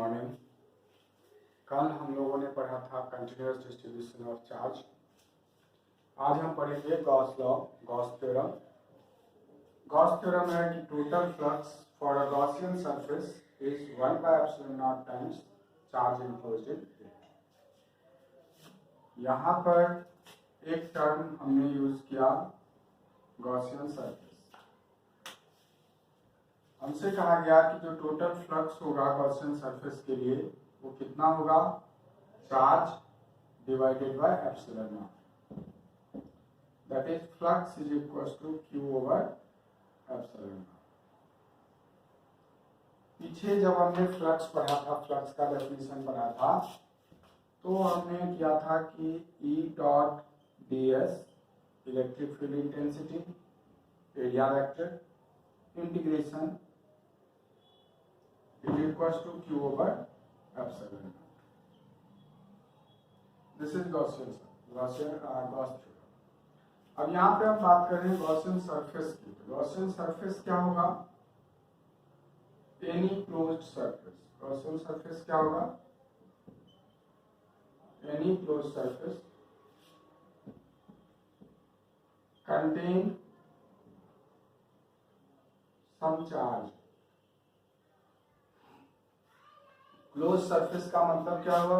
Morning. कल हम लोगों ने पढ़ा था कंटिन्यूअस डिस्ट्रीब्यूशन ऑफ चार्ज। आज हम पढ़ेंगे Gauss law, Gauss theorem. Gauss theorem है कि total flux for a Gaussian surface is 1/ε0 times charge enclosed in it. यहाँ पर एक टर्म हमने यूज किया गॉसियन सरफेस। हमसे कहा गया कि जो टोटल फ्लक्स होगा गॉसियन सरफेस के लिए वो कितना होगा, charge divided by epsilon naught, that is flux is equal to Q over epsilon naught. पीछे जब हमने फ्लक्स पढ़ा था, फ्लक्स का डेफिनेशन पढ़ा था, तो हमने किया था कि E dot ds electric field intensity area vector integration is equals to q over epsilon naught. This is Gaussian Gauss theorem. अब यहाँ पे हम बात कर रहे हैं गॉसियन सरफेस की। गॉसियन सरफेस क्या होगा? Any closed surface. Gaussian surface क्या होगा? Any closed surface contain some charge। Close surface का मतलब क्या हुआ?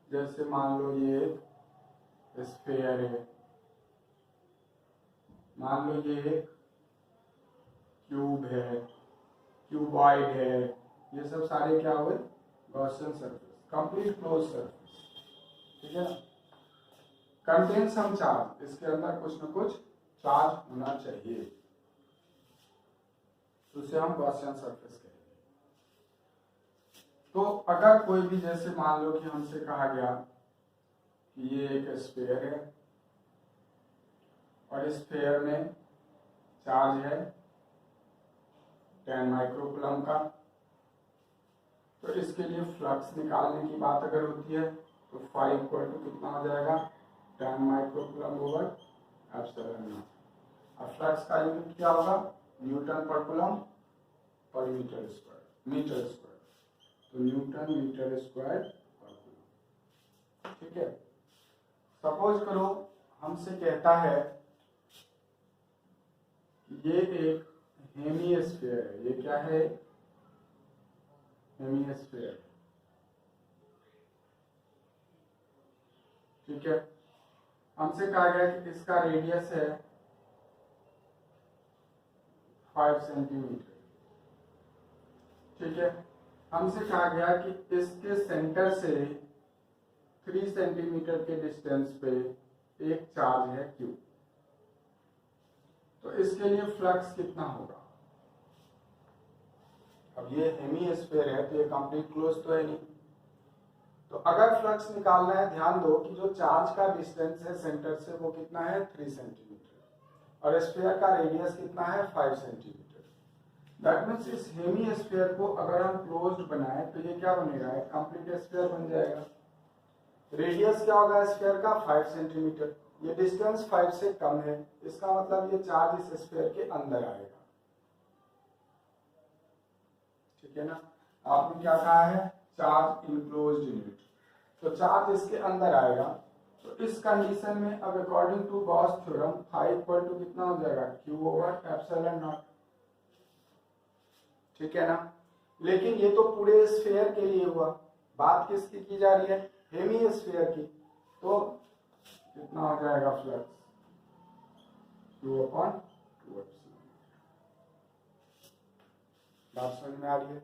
जैसे मान लो ये एक स्फीयर है, मान लो ये एक क्यूब है, क्यूबॉइड है, ये सब सारे क्या हुए? Gaussian surface, complete close surface, ठीक है ना। कंटेन सम चार्ज, इसके अंदर कुछ न कुछ चार्ज होना चाहिए, तो उसे हम गॉसियन सरफेस कहेंगे। तो अगर कोई भी, जैसे मान लो कि हमसे कहा गया कि ये एक स्फीयर है और इस स्फीयर में चार्ज है 10 माइक्रोकूलम का, तो इसके लिए फ्लक्स निकालने की बात अगर होती है तो फाई इक्वल टू कितना हो जाएगा? 10 माइक्रोकूलम ओवर एप्सिलॉन नॉट। अब फ्लक्स का यूनिट क्या होगा? न्यूटन पर कूलम पर मीटर स्क्वायर, तो न्यूटन मीटर स्क्वायर पर कूलम, ठीक है। सपोज करो हमसे कहता है कि ये एक हेमिस्फीयर है। ये क्या है? हेमिस्फीयर, ठीक है। हमसे कहा गया कि इसका रेडियस है 5 सेंटीमीटर, ठीक है। हमसे कहा गया कि इसके सेंटर से 3 सेंटीमीटर के डिस्टेंस पे एक चार्ज है Q, तो इसके लिए फ्लक्स कितना होगा? अब ये हेमिस्फीयर है तो ये कंप्लीट क्लोज तो है नहीं, तो अगर फ्लक्स निकालना है, ध्यान दो कि जो चार्ज का डिस्टेंस है सेंटर से वो कितना है? 3 सेंटीमीटर, और स्फीयर का रेडियस कितना है? 5 सेंटीमीटर। दैट मीन्स इस हेमिस्फीयर को अगर हम क्लोज्ड बनाए तो ये क्या बनेगा? एक कंप्लीट स्फीयर बन जाएगा। रेडियस क्या होगा स्फीयर का? 5 सेंटीमीटर। ये डिस्टेंस 5 से कम है, इसका मतलब ये चार्ज इस स्फीयर के अंदर आएगा, ठीक है ना। आपने क्या कहा है? चार्ज इनक्लोज्ड यूनिट, तो चार्ज इसके अंदर आएगा। तो इस कंडीशन में अब according to Gauss theorem phi equal to कितना हो जाएगा? क्यू ओवर एप्सिलॉन नॉट, ठीक है ना। लेकिन ये तो पूरे स्फीयर के लिए हुआ, बात किसकी की जा रही है? हेमिस्फीयर की। तो कितना हो जाएगा फ्लक्स? Q upon 2 epsilon. बात समझ में आ रही है?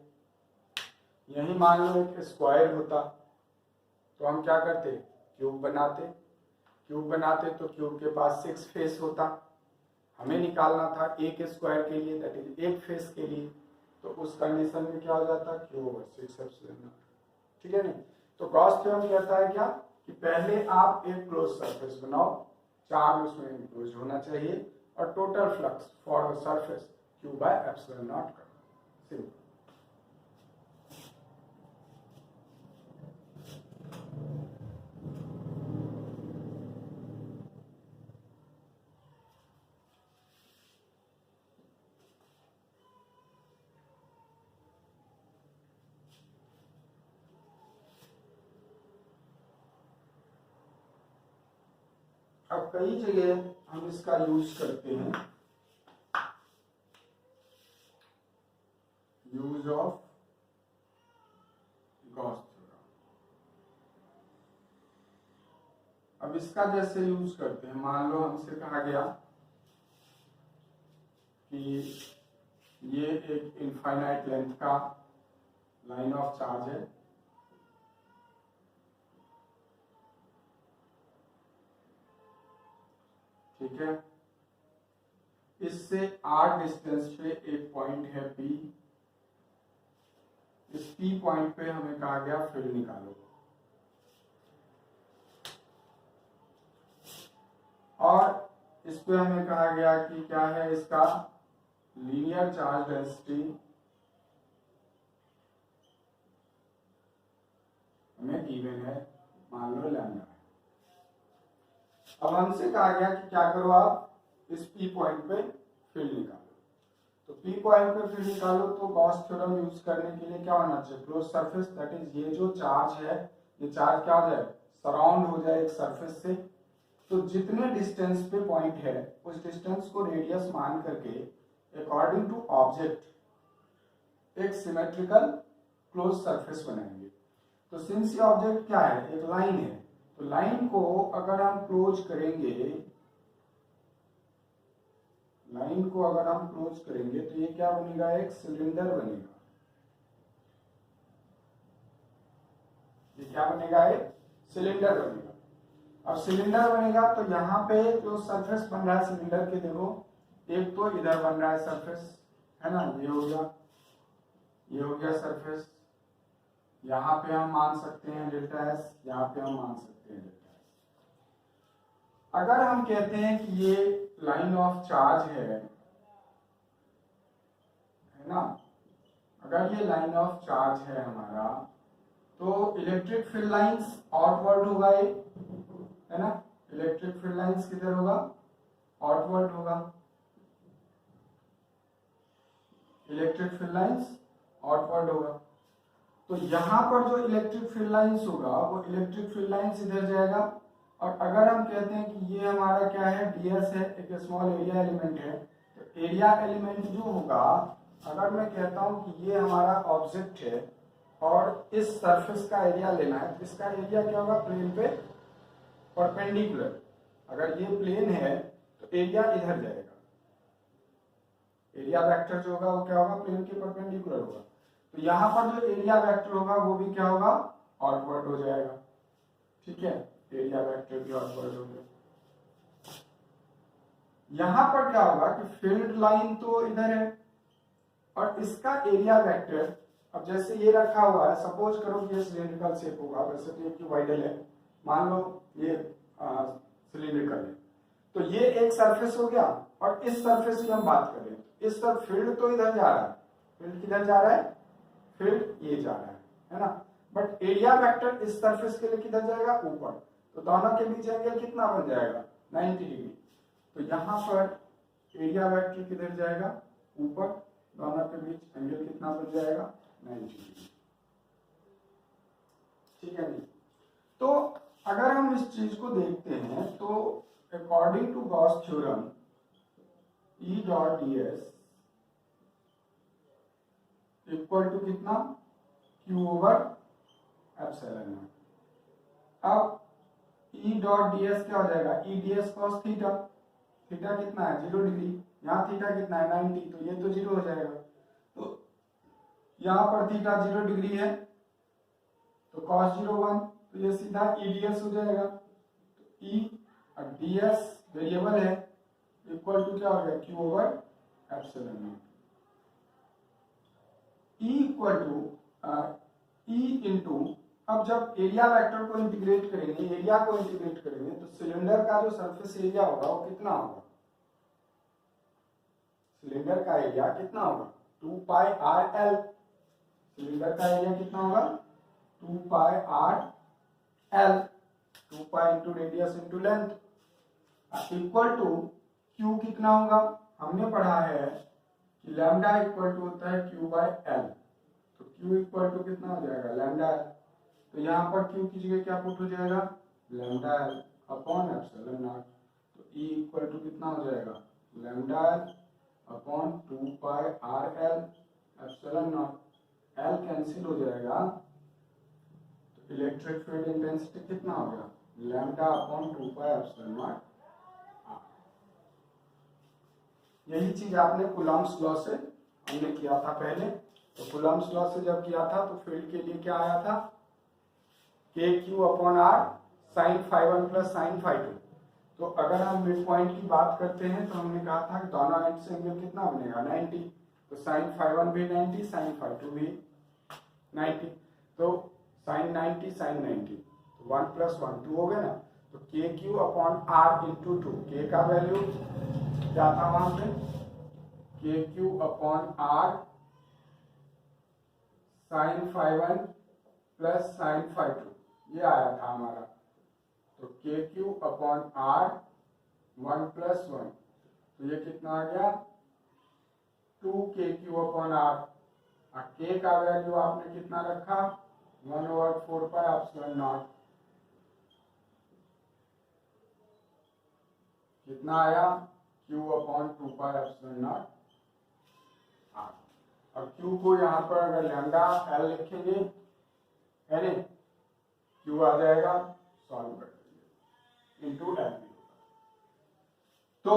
यही मान लो एक स्क्वायर होता तो हम क्या करते? क्यूब बनाते। क्यूब बनाते तो क्यूब के पास 6 फेस होता, हमें निकालना था एक स्क्वायर के लिए, दैट इज एक फेस के लिए, तो उस कंडीशन में क्या हो जाता? Q ओवर 6 एप्सिलॉन नॉट, ठीक है नहीं। तो गॉस थ्योरम कहता है क्या कि पहले आप एक क्लोज सरफेस बनाओ, चार्ज उसमें इंक्लोज होना चाहिए, और total flux for the surface Q bye epsilon not करना, सिंपल। अब कई जगह हम इसका यूज करते हैं, यूज ऑफ गॉस थ्योरम। अब इसका जैसे यूज करते हैं, मान लो हमसे कहा गया कि ये एक इनफाइनाइट लेंथ का लाइन ऑफ चार्ज है, ठीक है। इससे r डिस्टेंस पे एक पॉइंट है P, इस P पॉइंट पे हमें कहा गया फील्ड निकालो, और इस पे हमें कहा गया कि क्या है इसका लीनियर चार्ज डेंसिटी हमें इवन है, मान लो लैम्डा। अब हमसे कहा गया कि क्या करो आप इस P पॉइंट पे फील्ड निकालो, तो P पॉइंट पे फील्ड निकालो तो गॉस थ्योरम यूज करने के लिए क्या होना चाहिए, क्लोज सरफेस, दैट इज ये जो चार्ज है, ये चार्ज क्या हो जाए, सराउंड हो जाए एक सरफेस से। तो जितने डिस्टेंस पे पॉइंट है उस डिस्टेंस को रेडियस मान करके अकॉर्डिंग टू ऑब्जेक्ट एक सिमेट्रिकल क्लोज सरफेस बनाएंगे। तो सिंस ये ऑब्जेक्ट क्या है, एक लाइन है, तो लाइन को अगर हम क्लोज करेंगे, लाइन को अगर हम क्लोज करेंगे तो ये क्या बनेगा, एक सिलेंडर बनेगा। ये क्या बनेगा, एक सिलेंडर बनेगा। अब सिलेंडर बनेगा तो यहाँ पे जो सरफेस बन रहा है सिलेंडर के, देखो एक तो इधर बन रहा है सरफेस, है ना, ये हो गया, ये हो गया सरफेस। यहाँ पे हम मान सकते हैं डेल्टा एस, यहाँ पे हम मान सकते हैं डेल्टा एस। अगर हम कहते हैं कि ये लाइन ऑफ चार्ज है ना, अगर ये लाइन ऑफ चार्ज है हमारा, तो इलेक्ट्रिक फील्ड लाइंस आउटवर्ड होगा, ये है ना, इलेक्ट्रिक फील्ड लाइंस किधर होगा, आउटवर्ड होगा, इलेक्ट्रिक फील्ड लाइंस आउटवर्ड होगा। तो यहाँ पर जो इलेक्ट्रिक फील्ड लाइंस होगा वो इलेक्ट्रिक फील्ड लाइंस इधर जाएगा, और अगर हम कहते हैं कि ये हमारा क्या है, ds है, एक स्मॉल एरिया एलिमेंट है, तो एरिया एलिमेंट जो होगा, अगर मैं कहता हूं कि ये हमारा ऑब्जेक्ट है और इस सरफेस का एरिया लेना है, तो इसका एरिया क्या होगा, प्लेन पे परपेंडिकुलर। अगर ये प्लेन है तो एरिया इधर जाएगा, एरिया वेक्टर जो होगा वो क्या होगा, प्लेन के परपेंडिकुलर होगा। तो यहाँ पर जो एरिया वेक्टर होगा वो भी क्या होगा, आउटवर्ड हो जाएगा, ठीक है, एरिया वेक्टर भी आउटवर्ड हो गया। यहाँ पर क्या होगा कि फील्ड लाइन तो इधर है और इसका एरिया वेक्टर, अब जैसे ये रखा हुआ है, सपोज करो कि ये सिलिंड्रिकल शेप होगा, वैसे तो ये क्यूबॉइडल है, मान लो ये सिलिंड्रिकल है, तो ये एक सरफेस हो गया, और इस सरफेस की हम बात करें, इस तरफ फील्ड तो इधर जा रहा है, फील्ड किधर जा रहा है, फील्ड ये जा रहा है ना, बट एरिया वेक्टर इस सरफेस के लिए किधर जाएगा, ऊपर। तो दोनों के बीच एंगल कितना बन जाएगा, 90 डिग्री। तो यहाँ पर एरिया वेक्टर किधर जाएगा, ऊपर, दोनों के बीच एंगल कितना बन जाएगा, 90 डिग्री, ठीक है जी। तो अगर हम इस चीज को देखते हैं तो according to Gauss theorem E dot ds equal to कितना, Q ओवर एप्सिलॉन नॉट। अब E डॉट ds क्या हो जाएगा, E ds cos theta, theta कितना है, 0 डिग्री, यहाँ थीटा कितना है, 90, तो ये तो 0 हो जाएगा। तो यहाँ पर थीटा 0 डिग्री है तो cos 0 1, तो ये सीधा E ds हो जाएगा। तो E और ds वेरिएबल है, इक्वल टू क्या हो गया, Q over epsilon naught. E equal to E into, अब जब एरिया वेक्टर को इंटीग्रेट करेंगे, एरिया को इंटीग्रेट करेंगे, तो सिलेंडर का जो सरफेस एरिया होगा वो कितना होगा, सिलेंडर का एरिया कितना होगा, 2 पाई आर एल। सिलेंडर का एरिया कितना होगा, 2 pi R L, 2 pi into radius into length, equal to Q कितना होगा, हमने पढ़ा है कि लैम्डा इक्वल टू होता है क्यू बाय एल, तो क्यू इक्वल टू कितना हो जाएगा, लैम्डा एल। तो यहाँ पर क्यू की जगह क्या पुट हो जाएगा, lambda L upon epsilon naught. E equal to कितना हो जाएगा, lambda L upon 2 pi R L epsilon naught, L cancel हो जाएगा तो इलेक्ट्रिक फील्ड इंटेंसिटी कितना हो गया, lambda upon 2 pi epsilon naught. यही चीज आपने कूलम्ब्स लॉ से हमने किया था पहले। तो कूलम्ब्स लॉ से जब किया था तो फील्ड के लिए क्या आया था, K Q upon R sine phi one plus sine phi two. तो अगर हम मिड पॉइंट की बात करते हैं तो हमने कहा था कि दोनों एंड से एंगल कितना बनेगा 90, तो साइन फाई वन भी 90, साइन फाई टू भी 90, तो साइन 90 साइन 90, तो 1 प्लस 1 2 हो गया ना। तो K Q upon R into two, K का वैल्यू क्या था वहां पे, K Q upon R sine phi one plus sine phi two, ये आया था हमारा। तो K Q upon are 1 plus 1, तो ये कितना आ गया 2 के क्यू अपॉन आर, और के का वैल्यू आपने कितना रखा 1/4 पाई एप्सिलॉन नॉट, कितना आया q upon 2 pi epsilon naught R. और q को यहाँ पर अगर लैम्डा एल लिखेंगे है ना, q आ जाएगा, सॉल्व कर देंगे इंटू एल भी होगा। तो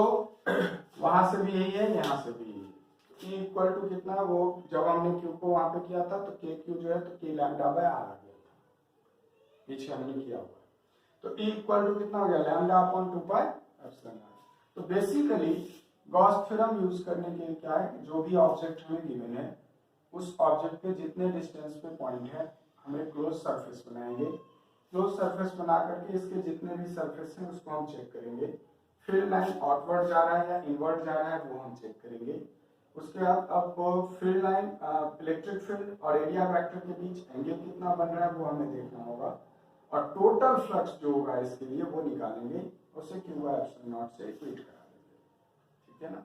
वहां से भी यही है, यहाँ से भी यही है। E इक्वल टू कितना, वो जब हमने q को वहां पे किया था तो के क्यू जो है तो के लैम्डा बाय आर आ गया था, पीछे हमने किया हुआ। तो E इक्वल टू कितना हो गया, lambda upon 2 pi epsilon not. तो बेसिकली गॉस थ्योरम यूज करने के लिए क्या है, जो भी ऑब्जेक्ट हमें गिवन है उस ऑब्जेक्ट के जितने डिस्टेंस पे पॉइंट है हमें क्लोज सरफेस बनाएंगे। क्लोज सरफेस बना करके इसके जितने भी सरफेस हैं उसको हम चेक करेंगे। फील्ड लाइन आउटवर्ड जा रहा है या इनवर्ड जा रहा है वो हम चेक करेंगे। उसके बाद अब फील्ड लाइन इलेक्ट्रिक फील्ड और एरिया वेक्टर के बीच एंगल कितना बन रहा है वो हमें देखना होगा, और टोटल फ्लक्स जो होगा इसके लिए वो निकालेंगे, उसे क्यू बाय एप्सिलॉन नॉट से इक्वेट करा देंगे। ठीक है ना।